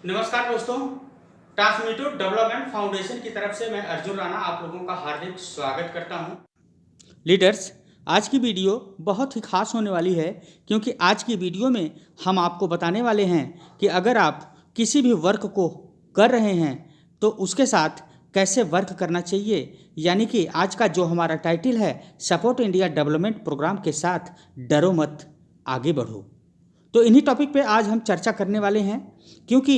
नमस्कार दोस्तों, ट्रांसमिटिव development foundation की तरफ से मैं अर्जुन राणा आप लोगों का हार्दिक स्वागत करता हूं। लीडर्स, आज की वीडियो बहुत ही खास होने वाली है क्योंकि आज की वीडियो में हम आपको बताने वाले हैं कि अगर आप किसी भी वर्क को कर रहे हैं तो उसके साथ कैसे वर्क करना चाहिए। यानी कि आज का जो हमारा टाइटल है, सपोर्ट इंडिया डेवलपमेंट प्रोग्राम के साथ डरो मत, आगे बढ़ो। तो इन्हीं टॉपिक पे आज हम चर्चा करने वाले हैं क्योंकि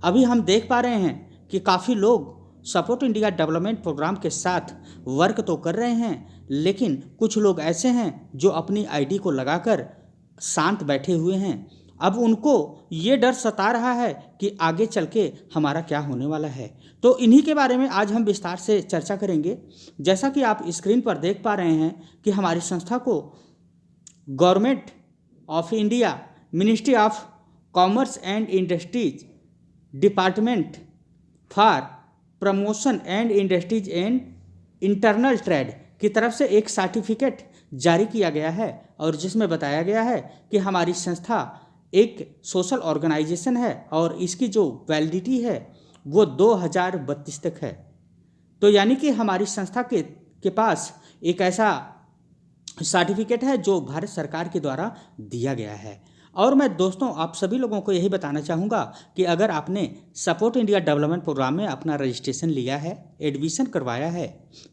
अभी हम देख पा रहे हैं कि काफ़ी लोग सपोर्ट इंडिया डेवलपमेंट प्रोग्राम के साथ वर्क तो कर रहे हैं, लेकिन कुछ लोग ऐसे हैं जो अपनी आईडी को लगाकर शांत बैठे हुए हैं। अब उनको ये डर सता रहा है कि आगे चल के हमारा क्या होने वाला है। तो इन्हीं के बारे में आज हम विस्तार से चर्चा करेंगे। जैसा कि आप स्क्रीन पर देख पा रहे हैं कि हमारी संस्था को government of India, ministry of commerce and industries, department for promotion and industries and internal trade की तरफ से एक सर्टिफिकेट जारी किया गया है और जिसमें बताया गया है कि हमारी संस्था एक सोशल ऑर्गेनाइजेशन है और इसकी जो वैलिडिटी है वो 2032 तक है। तो यानी कि हमारी संस्था के पास एक ऐसा सर्टिफिकेट है जो भारत सरकार के द्वारा दिया गया है। और मैं दोस्तों आप सभी लोगों को यही बताना चाहूँगा कि अगर आपने सपोर्ट इंडिया डेवलपमेंट प्रोग्राम में अपना रजिस्ट्रेशन लिया है, एडमिशन करवाया है,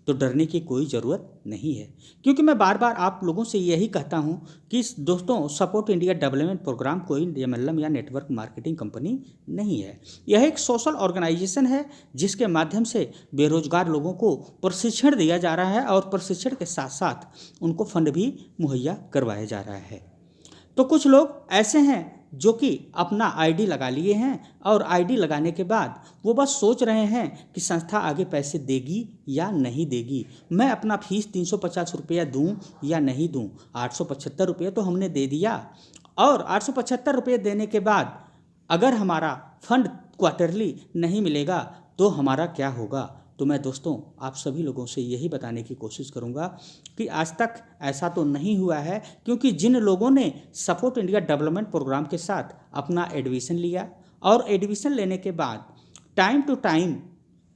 तो डरने की कोई ज़रूरत नहीं है। क्योंकि मैं बार बार आप लोगों से यही कहता हूँ कि दोस्तों सपोर्ट इंडिया डेवलपमेंट प्रोग्राम कोई एमएलएम या नेटवर्क मार्केटिंग कंपनी नहीं है। यह एक सोशल ऑर्गेनाइजेशन है जिसके माध्यम से बेरोजगार लोगों को प्रशिक्षण दिया जा रहा है और प्रशिक्षण के साथ साथ उनको फंड भी मुहैया करवाया जा रहा है। तो कुछ लोग ऐसे हैं जो कि अपना आईडी लगा लिए हैं और आईडी लगाने के बाद वो बस सोच रहे हैं कि संस्था आगे पैसे देगी या नहीं देगी, मैं अपना फीस 350 रुपया दूँ या नहीं दूँ। 875 रुपये तो हमने दे दिया और 875 रुपये देने के बाद अगर हमारा फंड क्वार्टरली नहीं मिलेगा तो हमारा क्या होगा। तो मैं दोस्तों आप सभी लोगों से यही बताने की कोशिश करूंगा कि आज तक ऐसा तो नहीं हुआ है, क्योंकि जिन लोगों ने सपोर्ट इंडिया डेवलपमेंट प्रोग्राम के साथ अपना एडमिशन लिया और एडमिशन लेने के बाद टाइम टू टाइम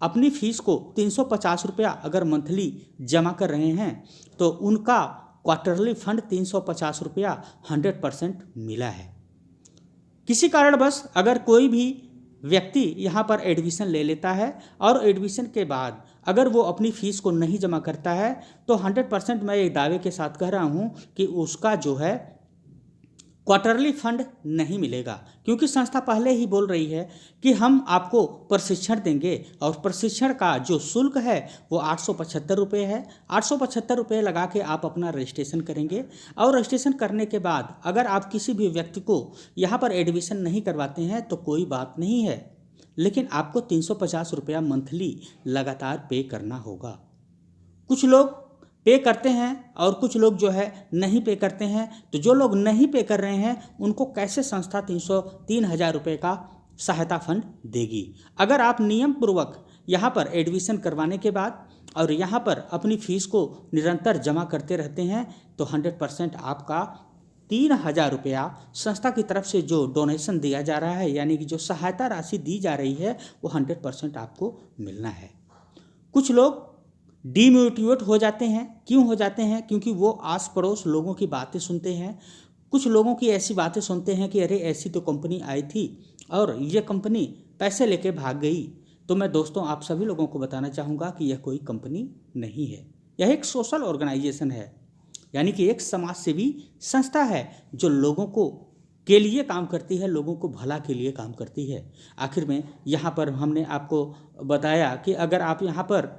अपनी फ़ीस को 350 रुपया अगर मंथली जमा कर रहे हैं तो उनका क्वार्टरली फंड 350 रुपया 100% मिला है। किसी कारणवश अगर कोई भी व्यक्ति यहाँ पर एडमिशन ले लेता है और एडमिशन के बाद अगर वो अपनी फ़ीस को नहीं जमा करता है तो 100% मैं एक दावे के साथ कह रहा हूँ कि उसका जो है क्वार्टरली फंड नहीं मिलेगा। क्योंकि संस्था पहले ही बोल रही है कि हम आपको प्रशिक्षण देंगे और प्रशिक्षण का जो शुल्क है वो 875 रुपये है। 875 रुपये लगा के आप अपना रजिस्ट्रेशन करेंगे और रजिस्ट्रेशन करने के बाद अगर आप किसी भी व्यक्ति को यहाँ पर एडमिशन नहीं करवाते हैं तो कोई बात नहीं है, लेकिन आपको 350 रुपया मंथली लगातार पे करना होगा। कुछ लोग पे करते हैं और कुछ लोग जो है नहीं पे करते हैं। तो जो लोग नहीं पे कर रहे हैं उनको कैसे संस्था 3,000 रुपये का सहायता फंड देगी। अगर आप नियम पूर्वक यहाँ पर एडमिशन करवाने के बाद और यहाँ पर अपनी फ़ीस को निरंतर जमा करते रहते हैं तो 100% आपका 3,000 रुपया संस्था की तरफ से जो डोनेशन दिया जा रहा है, यानी कि जो सहायता राशि दी जा रही है, वो 100% आपको मिलना है। कुछ लोग डीमोटिवेट हो जाते हैं। क्यों हो जाते हैं? क्योंकि वो आस पड़ोस लोगों की बातें सुनते हैं। कुछ लोगों की ऐसी बातें सुनते हैं कि अरे ऐसी तो कंपनी आई थी और ये कंपनी पैसे लेके भाग गई। तो मैं दोस्तों आप सभी लोगों को बताना चाहूँगा कि यह कोई कंपनी नहीं है, यह एक सोशल ऑर्गेनाइजेशन है, यानी कि एक समाज सेवी संस्था है जो लोगों को के लिए काम करती है, लोगों को भला के लिए काम करती है। आखिर में यहाँ पर हमने आपको बताया कि अगर आप यहाँ पर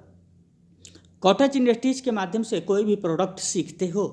कॉटेज इंडस्ट्रीज के माध्यम से कोई भी प्रोडक्ट सीखते हो,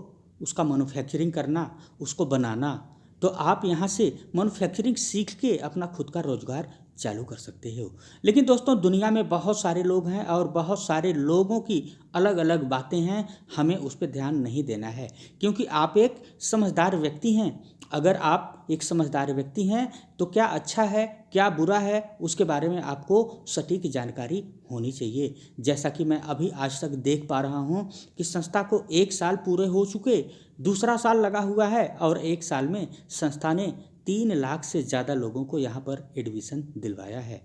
उसका मैन्युफैक्चरिंग करना, उसको बनाना, तो आप यहाँ से मैन्युफैक्चरिंग सीख के अपना खुद का रोजगार चालू कर सकते हो। लेकिन दोस्तों दुनिया में बहुत सारे लोग हैं और बहुत सारे लोगों की अलग अलग बातें हैं, हमें उस पर ध्यान नहीं देना है क्योंकि आप एक समझदार व्यक्ति हैं। अगर आप एक समझदार व्यक्ति हैं तो क्या अच्छा है क्या बुरा है उसके बारे में आपको सटीक जानकारी होनी चाहिए। जैसा कि मैं अभी आज तक देख पा रहा हूँ कि संस्था को 1 साल पूरे हो चुके, दूसरा साल लगा हुआ है और 1 साल में संस्था ने 3 लाख से ज़्यादा लोगों को यहाँ पर एडमिशन दिलवाया है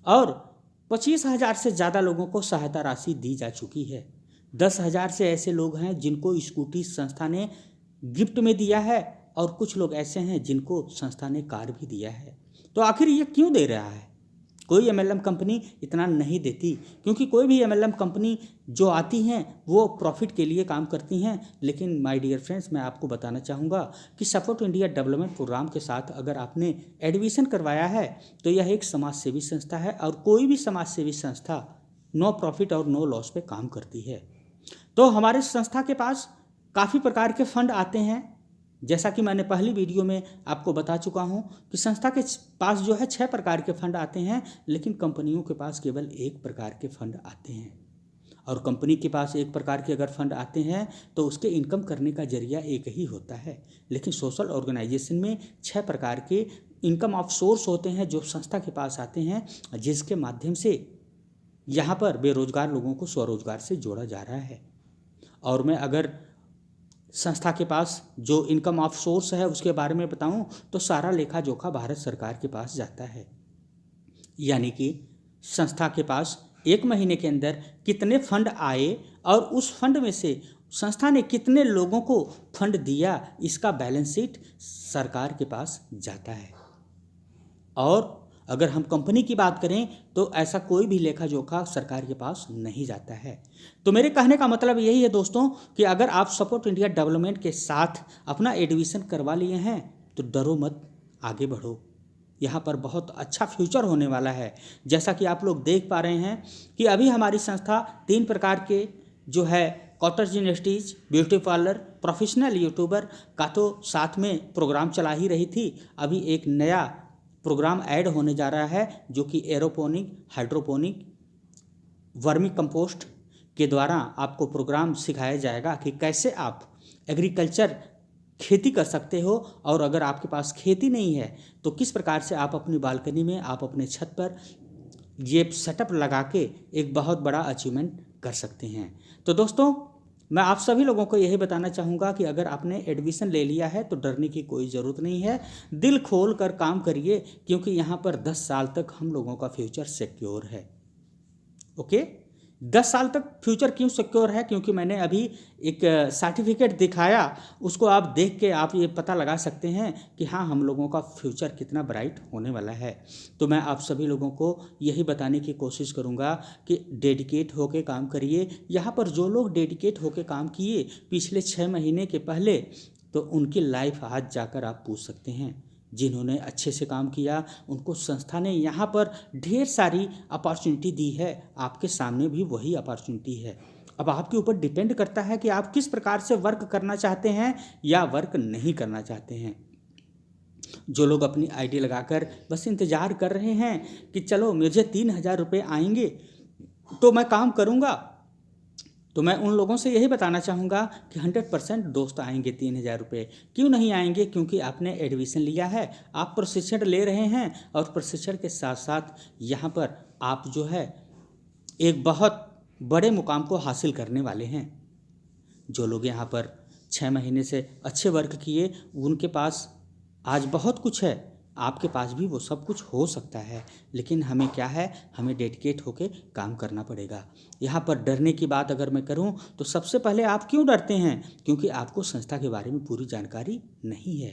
और 25,000 से ज़्यादा लोगों को सहायता राशि दी जा चुकी है। 10,000 से ऐसे लोग हैं जिनको स्कूटी संस्था ने गिफ्ट में दिया है और कुछ लोग ऐसे हैं जिनको संस्था ने कार भी दिया है। तो आखिर ये क्यों दे रहा है? कोई एमएलएम कंपनी इतना नहीं देती, क्योंकि कोई भी एमएलएम कंपनी जो आती हैं वो प्रॉफिट के लिए काम करती हैं। लेकिन माय डियर फ्रेंड्स, मैं आपको बताना चाहूँगा कि सपोर्ट इंडिया डेवलपमेंट प्रोग्राम के साथ अगर आपने एडमिशन करवाया है तो यह एक समाज सेवी संस्था है और कोई भी समाज सेवी संस्था नो प्रॉफिट और नो लॉस पे काम करती है। तो हमारे संस्था के पास काफ़ी प्रकार के फंड आते हैं। जैसा कि मैंने पहली वीडियो में आपको बता चुका हूं कि संस्था के पास जो है 6 प्रकार के फंड आते हैं, लेकिन कंपनियों के पास केवल 1 प्रकार के फंड आते हैं। और कंपनी के पास 1 प्रकार के अगर फंड आते हैं तो उसके इनकम करने का जरिया एक ही होता है। लेकिन सोशल ऑर्गेनाइजेशन में 6 प्रकार के इनकम ऑफ सोर्स होते हैं जो संस्था के पास आते हैं, जिसके माध्यम से यहाँ पर बेरोजगार लोगों को स्वरोजगार से जोड़ा जा रहा है। और मैं अगर संस्था के पास जो इनकम ऑफ सोर्स है उसके बारे में बताऊं तो सारा लेखा जोखा भारत सरकार के पास जाता है। यानी कि संस्था के पास 1 महीने के अंदर कितने फंड आए और उस फंड में से संस्था ने कितने लोगों को फंड दिया, इसका बैलेंस शीट सरकार के पास जाता है। और अगर हम कंपनी की बात करें तो ऐसा कोई भी लेखा जोखा सरकार के पास नहीं जाता है। तो मेरे कहने का मतलब यही है दोस्तों कि अगर आप सपोर्ट इंडिया डेवलपमेंट के साथ अपना एडमिशन करवा लिए हैं तो डरो मत, आगे बढ़ो। यहाँ पर बहुत अच्छा फ्यूचर होने वाला है। जैसा कि आप लोग देख पा रहे हैं कि अभी हमारी संस्था 3 प्रकार के जो है cottage industries, beauty parlour, professional YouTuber का तो साथ में प्रोग्राम चला ही रही थी। अभी एक नया प्रोग्राम ऐड होने जा रहा है जो कि एरोपोनिक, हाइड्रोपोनिक, वर्मी कंपोस्ट के द्वारा आपको प्रोग्राम सिखाया जाएगा कि कैसे आप एग्रीकल्चर खेती कर सकते हो। और अगर आपके पास खेती नहीं है तो किस प्रकार से आप अपनी बालकनी में, आप अपने छत पर ये सेटअप लगा के एक बहुत बड़ा अचीवमेंट कर सकते हैं। तो दोस्तों, मैं आप सभी लोगों को यही बताना चाहूँगा कि अगर आपने एडमिशन ले लिया है तो डरने की कोई ज़रूरत नहीं है। दिल खोल कर काम करिए, क्योंकि यहाँ पर 10 साल तक हम लोगों का फ्यूचर सिक्योर है। ओके, 10 साल तक फ्यूचर क्यों सिक्योर है? क्योंकि मैंने अभी एक सर्टिफिकेट दिखाया, उसको आप देख के आप ये पता लगा सकते हैं कि हाँ, हम लोगों का फ्यूचर कितना ब्राइट होने वाला है। तो मैं आप सभी लोगों को यही बताने की कोशिश करूँगा कि डेडिकेट होके काम करिए। यहाँ पर जो लोग डेडिकेट होके काम किए पिछले 6 महीने के पहले, तो उनकी लाइफ आज जाकर आप पूछ सकते हैं। जिन्होंने अच्छे से काम किया उनको संस्था ने यहाँ पर ढेर सारी अपॉर्चुनिटी दी है। आपके सामने भी वही अपॉर्चुनिटी है। अब आपके ऊपर डिपेंड करता है कि आप किस प्रकार से वर्क करना चाहते हैं या वर्क नहीं करना चाहते हैं। जो लोग अपनी आईडी लगाकर बस इंतज़ार कर रहे हैं कि चलो मुझे 3,000 रुपये आएंगे तो मैं काम करूँगा, तो मैं उन लोगों से यही बताना चाहूँगा कि 100% दोस्त आएंगे 3,000 रुपये। क्यों नहीं आएंगे? क्योंकि आपने एडमिशन लिया है, आप प्रशिक्षण ले रहे हैं और प्रशिक्षण के साथ साथ यहाँ पर आप जो है एक बहुत बड़े मुकाम को हासिल करने वाले हैं। जो लोग यहाँ पर 6 महीने से अच्छे वर्क किए उनके पास आज बहुत कुछ है। आपके पास भी वो सब कुछ हो सकता है, लेकिन हमें क्या है, हमें डेडिकेट होके काम करना पड़ेगा। यहाँ पर डरने की बात अगर मैं करूँ तो सबसे पहले आप क्यों डरते हैं? क्योंकि आपको संस्था के बारे में पूरी जानकारी नहीं है।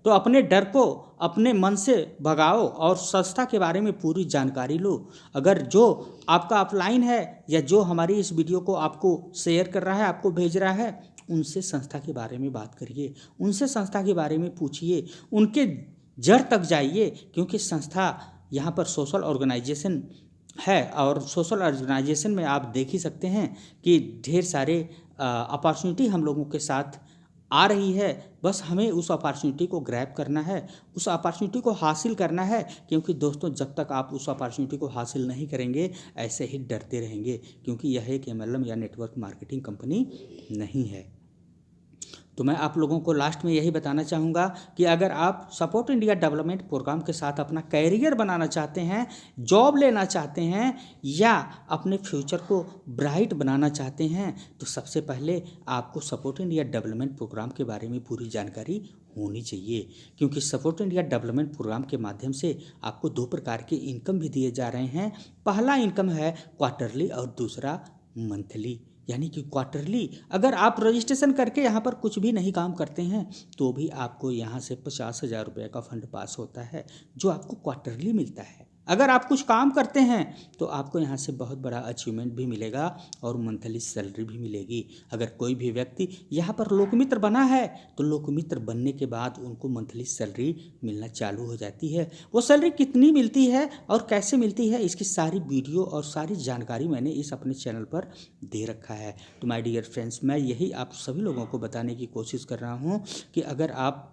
तो अपने डर को अपने मन से भगाओ और संस्था के बारे में पूरी जानकारी लो। अगर जो आपका अपलाइन है या जो हमारी इस वीडियो को आपको शेयर कर रहा है, आपको भेज रहा है, उनसे संस्था के बारे में बात करिए, उनसे संस्था के बारे में पूछिए, उनके जड़ तक जाइए। क्योंकि संस्था यहाँ पर सोशल ऑर्गेनाइजेशन है और सोशल ऑर्गेनाइजेशन में आप देख ही सकते हैं कि ढेर सारे अपॉर्चुनिटी हम लोगों के साथ आ रही है। बस हमें उस अपॉर्चुनिटी को ग्रैब करना है, उस अपॉर्चुनिटी को हासिल करना है। क्योंकि दोस्तों, जब तक आप उस अपॉर्चुनिटी को हासिल नहीं करेंगे ऐसे ही डरते रहेंगे, क्योंकि यह एक एमएलएम या नेटवर्क मार्केटिंग कंपनी नहीं है। तो मैं आप लोगों को लास्ट में यही बताना चाहूँगा कि अगर आप सपोर्ट इंडिया डेवलपमेंट प्रोग्राम के साथ अपना कैरियर बनाना चाहते हैं, जॉब लेना चाहते हैं या अपने फ्यूचर को ब्राइट बनाना चाहते हैं, तो सबसे पहले आपको सपोर्ट इंडिया डेवलपमेंट प्रोग्राम के बारे में पूरी जानकारी होनी चाहिए, क्योंकि सपोर्ट इंडिया डेवलपमेंट प्रोग्राम के माध्यम से आपको 2 प्रकार के इनकम भी दिए जा रहे हैं। पहला इनकम है क्वार्टरली और दूसरा मंथली। यानी कि क्वार्टरली अगर आप रजिस्ट्रेशन करके यहाँ पर कुछ भी नहीं काम करते हैं तो भी आपको यहाँ से 50,000 रुपये का फंड पास होता है, जो आपको क्वार्टरली मिलता है। अगर आप कुछ काम करते हैं तो आपको यहाँ से बहुत बड़ा अचीवमेंट भी मिलेगा और मंथली सैलरी भी मिलेगी। अगर कोई भी व्यक्ति यहाँ पर लोकमित्र बना है तो लोकमित्र बनने के बाद उनको मंथली सैलरी मिलना चालू हो जाती है। वो सैलरी कितनी मिलती है और कैसे मिलती है, इसकी सारी वीडियो और सारी जानकारी मैंने इस अपने चैनल पर दे रखा है। तो माय डियर फ्रेंड्स, मैं यही आप सभी लोगों को बताने की कोशिश कर रहा हूँ कि अगर आप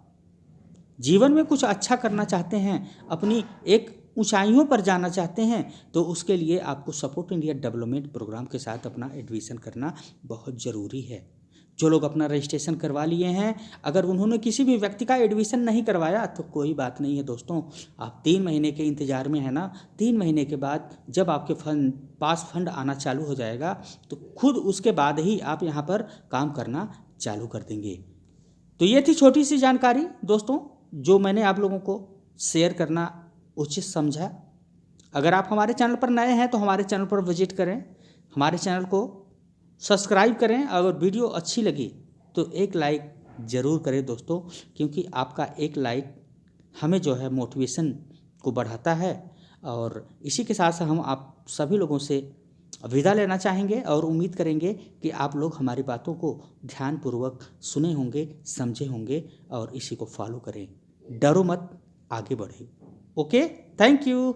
जीवन में कुछ अच्छा करना चाहते हैं, अपनी एक ऊंचाइयों पर जाना चाहते हैं, तो उसके लिए आपको सपोर्ट इंडिया डेवलपमेंट प्रोग्राम के साथ अपना एडमिशन करना बहुत ज़रूरी है। जो लोग अपना रजिस्ट्रेशन करवा लिए हैं, अगर उन्होंने किसी भी व्यक्ति का एडमिशन नहीं करवाया तो कोई बात नहीं है दोस्तों, आप 3 महीने के इंतज़ार में है ना। 3 महीने के बाद जब आपके फंड आना चालू हो जाएगा तो खुद उसके बाद ही आप यहाँ पर काम करना चालू कर देंगे। तो ये थी छोटी सी जानकारी दोस्तों, जो मैंने आप लोगों को शेयर करना उचित समझा। अगर आप हमारे चैनल पर नए हैं तो हमारे चैनल पर विजिट करें, हमारे चैनल को सब्सक्राइब करें। अगर वीडियो अच्छी लगी तो एक लाइक ज़रूर करें दोस्तों, क्योंकि आपका एक लाइक हमें जो है मोटिवेशन को बढ़ाता है। और इसी के साथ हम आप सभी लोगों से विदा लेना चाहेंगे और उम्मीद करेंगे कि आप लोग हमारी बातों को ध्यानपूर्वक सुने होंगे, समझे होंगे और इसी को फॉलो करें। डरो मत, आगे बढ़े। Okay, thank you.